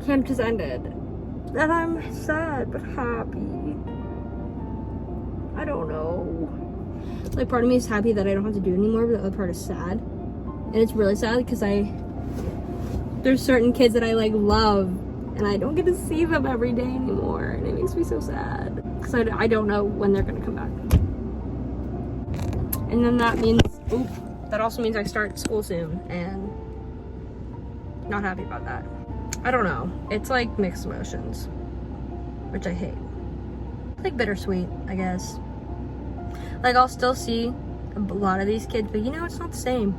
camp just ended. And I'm sad but happy. I don't know. Like, part of me is happy that I don't have to do it anymore, but the other part is sad. And it's really sad because there's certain kids that I like love, and I don't get to see them every day anymore, and it makes me so sad because I don't know when they're gonna come back. And then that also means I start school soon, and not happy about that. I don't know. It's like mixed emotions, which I hate. Like bittersweet, I guess. Like, I'll still see a lot of these kids, but it's not the same.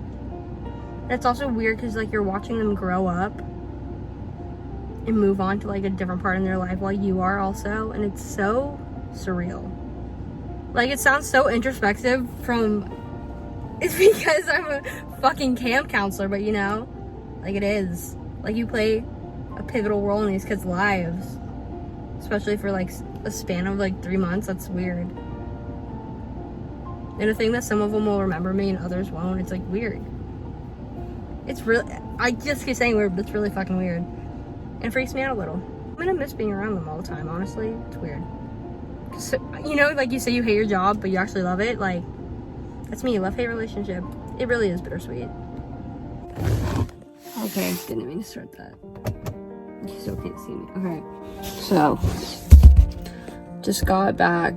And it's also weird because like you're watching them grow up and move on to like a different part in their life while you are also, and it's so surreal. Like, it sounds so introspective it's because I'm a fucking camp counselor, but like, it is. Like, you play a pivotal role in these kids' lives, especially for like a span of like 3 months. That's weird. And the thing that some of them will remember me and others won't, it's like weird. It's really, I just keep saying weird, but it's really fucking weird. And it freaks me out a little. I'm gonna miss being around them all the time, honestly. It's weird. So, like you say you hate your job, but you actually love it. Like, that's me, love-hate relationship. It really is bittersweet. Okay, didn't mean to start that. You still can't see me. Okay, so, just got back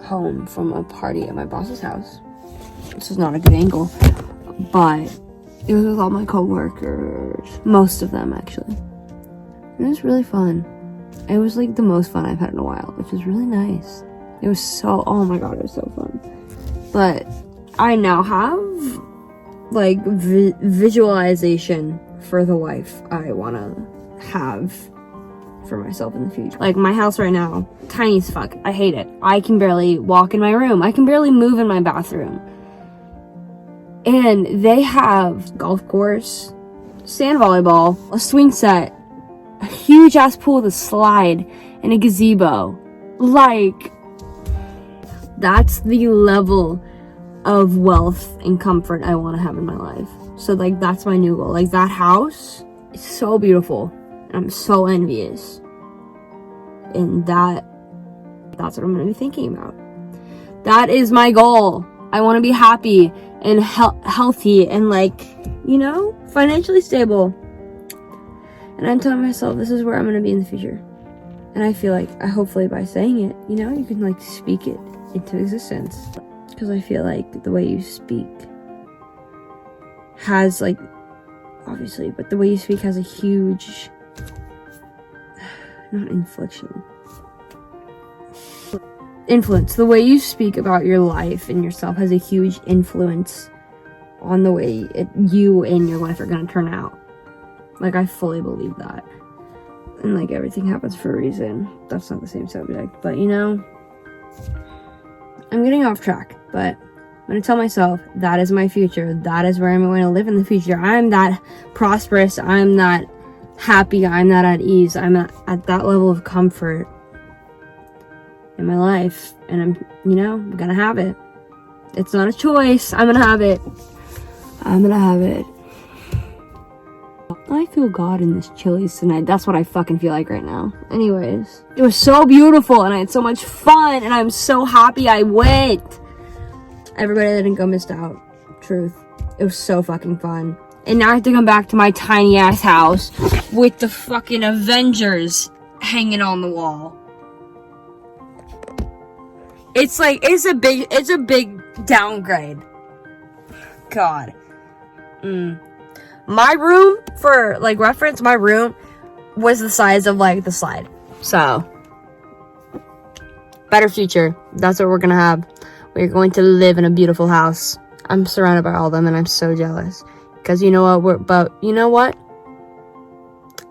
home from a party at my boss's house. This is not a good angle, but it was with all my coworkers, most of them actually. And it was really fun. It was like the most fun I've had in a while, which was really nice. It was so, oh my god, it was so fun. But I now have like visualization for the life I want to have for myself in the future. Like, my house right now, tiny as fuck. I hate it. I can barely walk in my room. I can barely move in my bathroom. And they have golf course, sand volleyball, a swing set, a huge ass pool with a slide, and a gazebo. Like, that's the level of wealth and comfort I want to have in my life. So like, that's my new goal. Like, that house is so beautiful, and I'm so envious. And that's what I'm going to be thinking about. That is my goal. I want to be happy and healthy and like, financially stable. And I'm telling myself this is where I'm going to be in the future. And I feel like, hopefully by saying it, you can like speak it into existence. Because I feel like the way you speak has like, obviously, but the way you speak has a huge, not influence. The way you speak about your life and yourself has a huge influence on the way you and your life are going to turn out. Like, I fully believe that. And like, everything happens for a reason. That's not the same subject, but I'm getting off track, but I'm going to tell myself that is my future. That is where I'm going to live in the future. I'm that prosperous. I'm that happy. I'm that at ease. I'm at that level of comfort in my life, and I'm gonna have it. It's not a choice. I'm gonna have it. I feel God in this Chili's tonight. That's what I fucking feel like right now. Anyways, it was so beautiful, and I had so much fun, and I'm so happy I went. Everybody that didn't go missed out. Truth. It was so fucking fun. And now I have to come back to my tiny ass house with the fucking Avengers hanging on the wall. It's like, it's a big downgrade. God. My room, for like reference, my room was the size of like the slide. So, better future. That's what we're gonna have. We're going to live in a beautiful house. I'm surrounded by all of them, and I'm so jealous. Because you know what?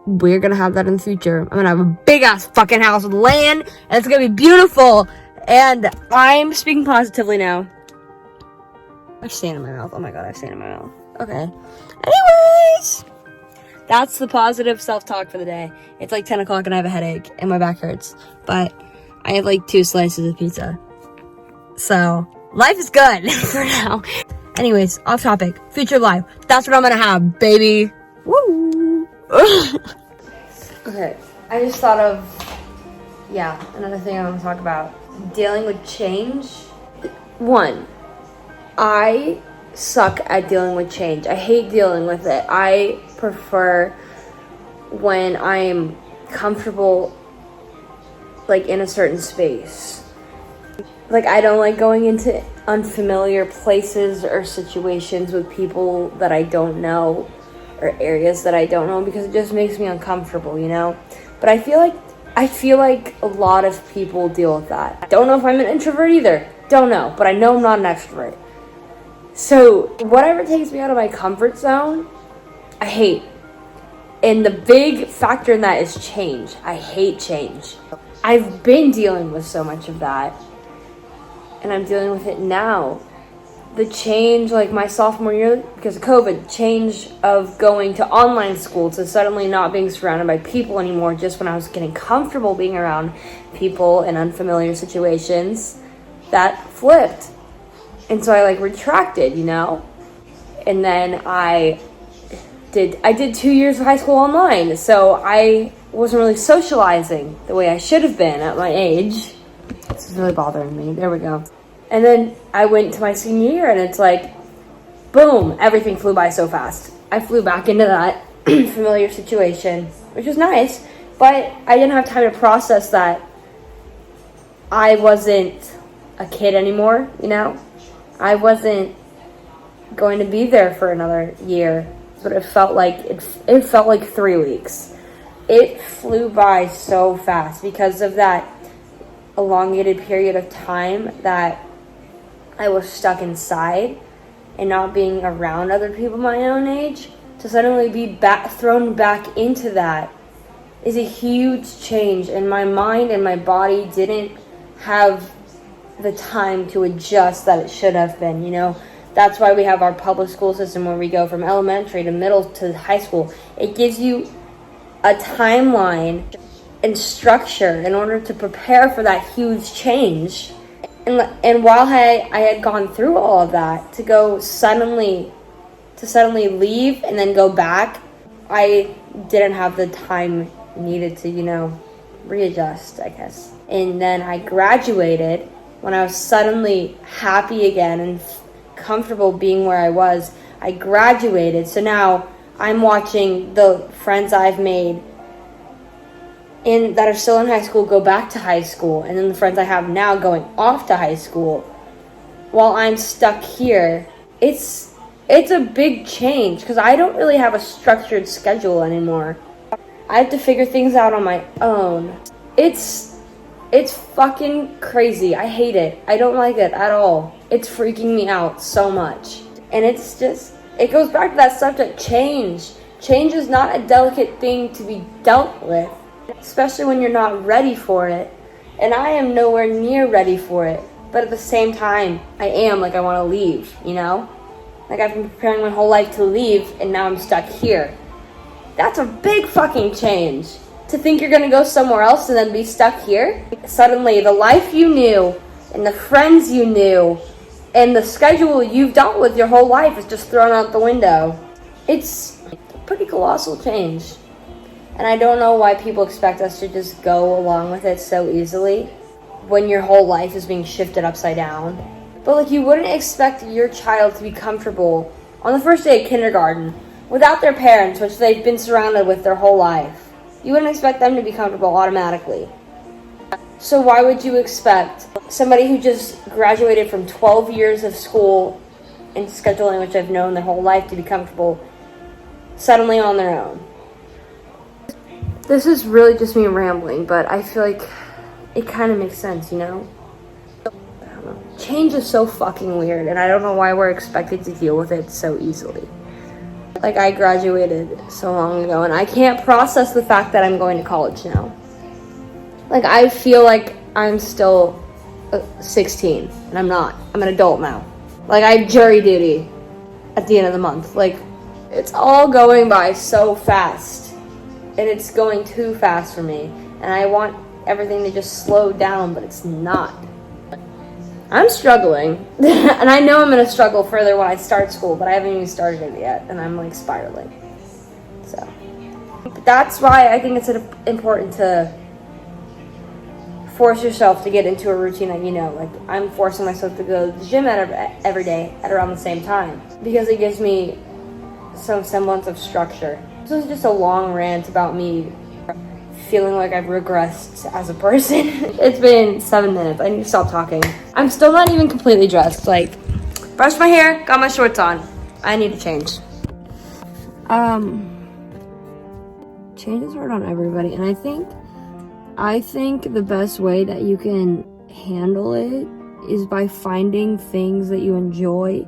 We're gonna have that in the future. I'm gonna have a big ass fucking house with land, and it's gonna be beautiful. And I'm speaking positively now. I have sand in my mouth. Oh my god, I have sand in my mouth. Okay. Anyways, that's the positive self-talk for the day. It's like 10 o'clock and I have a headache and my back hurts. But I have like 2 slices of pizza. So, life is good for now. Anyways, off topic. Future life. That's what I'm gonna have, baby. Woo! Okay, I just thought of, another thing I want to talk about. Dealing with change. One, I suck at dealing with change. I hate dealing with it. I prefer when I'm comfortable, like, in a certain space. Like, I don't like going into unfamiliar places or situations with people that I don't know or areas that I don't know, because it just makes me uncomfortable, you know? But I feel like a lot of people deal with that. Don't know if I'm an introvert either. Don't know, but I know I'm not an extrovert. So whatever takes me out of my comfort zone, I hate. And the big factor in that is change. I hate change. I've been dealing with so much of that, and I'm dealing with it now. The change, like my sophomore year, because of COVID, change of going to online school to suddenly not being surrounded by people anymore, just when I was getting comfortable being around people in unfamiliar situations, that flipped. And so I like retracted, you know? And then I did 2 years of high school online, so I wasn't really socializing the way I should have been at my age. This is really bothering me. There we go. And then I went to my senior year, and it's like, boom, everything flew by so fast. I flew back into that familiar situation, which was nice, but I didn't have time to process that I wasn't a kid anymore, you know? I wasn't going to be there for another year, but it felt like it felt like 3 weeks. It flew by so fast because of that elongated period of time that I was stuck inside and not being around other people my own age. To suddenly be thrown back into that is a huge change, and my mind and my body didn't have the time to adjust that it should have been, you know? That's why we have our public school system, where we go from elementary to middle to high school. It gives you a timeline and structure in order to prepare for that huge change. And while I had gone through all of that, to suddenly leave and then go back, I didn't have the time needed to, you know, readjust, I guess. And then I graduated when I was suddenly happy again and comfortable being where I was. I graduated, so now I'm watching the friends I've made that are still in high school go back to high school, and then the friends I have now going off to high school while I'm stuck here. It's a big change because I don't really have a structured schedule anymore. I have to figure things out on my own. It's fucking crazy. I hate it. I don't like it at all. It's freaking me out so much. And it goes back to that subject, change. Change is not a delicate thing to be dealt with, especially when you're not ready for it. And I am nowhere near ready for it. But at the same time, I am, like, I want to leave, you know? Like, I've been preparing my whole life to leave, and now I'm stuck here. That's a big fucking change. To think you're going to go somewhere else and then be stuck here. Suddenly, the life you knew, and the friends you knew, and the schedule you've dealt with your whole life is just thrown out the window. It's a pretty colossal change. And I don't know why people expect us to just go along with it so easily when your whole life is being shifted upside down. But, like, you wouldn't expect your child to be comfortable on the first day of kindergarten without their parents, which they've been surrounded with their whole life. You wouldn't expect them to be comfortable automatically. So why would you expect somebody who just graduated from 12 years of school and scheduling, which I've known their whole life, to be comfortable suddenly on their own? This is really just me rambling, but I feel like it kind of makes sense, you know? I don't know. Change is so fucking weird, and I don't know why we're expected to deal with it so easily. Like, I graduated so long ago, and I can't process the fact that I'm going to college now. Like, I feel like I'm still 16, and I'm not. I'm an adult now. Like, I have jury duty at the end of the month. Like, it's all going by so fast, and it's going too fast for me, and I want everything to just slow down, but it's not. I'm struggling, and I know I'm going to struggle further when I start school, but I haven't even started it yet, and I'm, like, spiraling. So, but that's why I think it's important to force yourself to get into a routine that you know. Like, I'm forcing myself to go to the gym every day at around the same time because it gives me some semblance of structure. This is just a long rant about me feeling like I've regressed as a person. It's been 7 minutes. I need to stop talking. I'm still not even completely dressed. Like, brushed my hair, got my shorts on. I need to change. Change is hard on everybody, and I think the best way that you can handle it is by finding things that you enjoy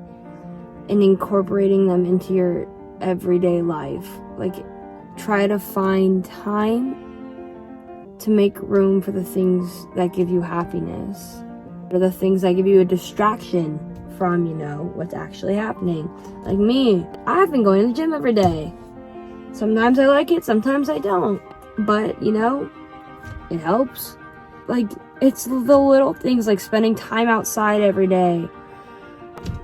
and incorporating them into your everyday life. Like, try to find time to make room for the things that give you happiness, or the things that give you a distraction from, you know, what's actually happening. Like me, I've been going to the gym every day. Sometimes I like it, sometimes I don't. But, you know, it helps. Like, it's the little things, like spending time outside every day.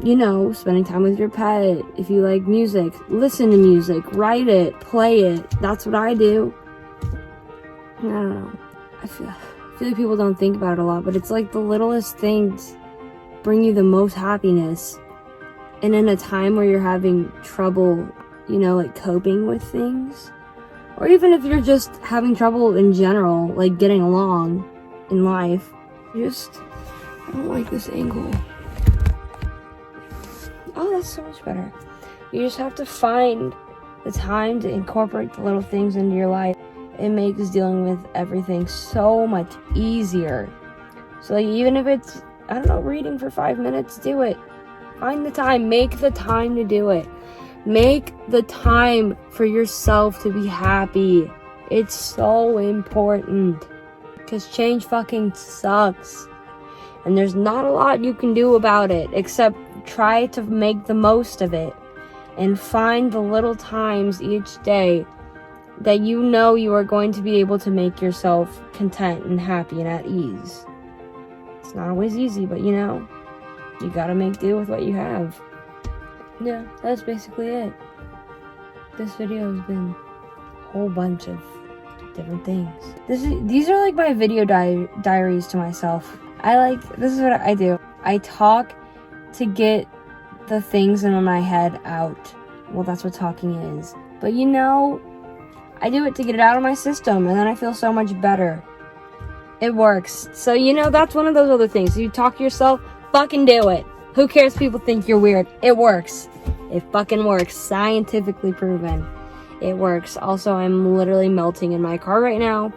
You know, spending time with your pet. If you like music, listen to music, write it, play it. That's what I do. I don't know. I feel like people don't think about it a lot, but it's like the littlest things bring you the most happiness. And in a time where you're having trouble, you know, like coping with things, or even if you're just having trouble in general, like getting along in life, I don't like this angle. Oh, that's so much better. You just have to find the time to incorporate the little things into your life. It makes dealing with everything so much easier. So, like, even if it's, I don't know, reading for 5 minutes, do it. Find the time. Make the time to do it. Make the time for yourself to be happy. It's so important. Because change fucking sucks. And there's not a lot you can do about it except try to make the most of it. And find the little times each day that you know you are going to be able to make yourself content and happy and at ease. It's not always easy, but you know, you gotta make do with what you have. Yeah, that's basically it. This video has been a whole bunch of different things. These are like my video diaries to myself. This is what I do. I talk to get the things in my head out. Well, that's what talking is. But you know, I do it to get it out of my system, and then I feel so much better. It works. So, you know, that's one of those other things. You talk to yourself, fucking do it. Who cares if people think you're weird? It works. It fucking works. Scientifically proven. It works. Also, I'm literally melting in my car right now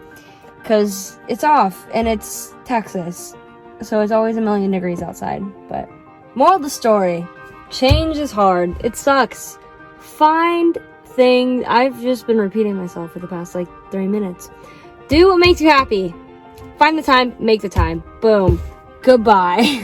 because it's off, and it's Texas. So it's always 1,000,000 degrees outside. But moral of the story, change is hard. It sucks. Find thing. I've just been repeating myself for the past like 3 minutes. Do what makes you happy. Find the time, make the time. Boom. Goodbye.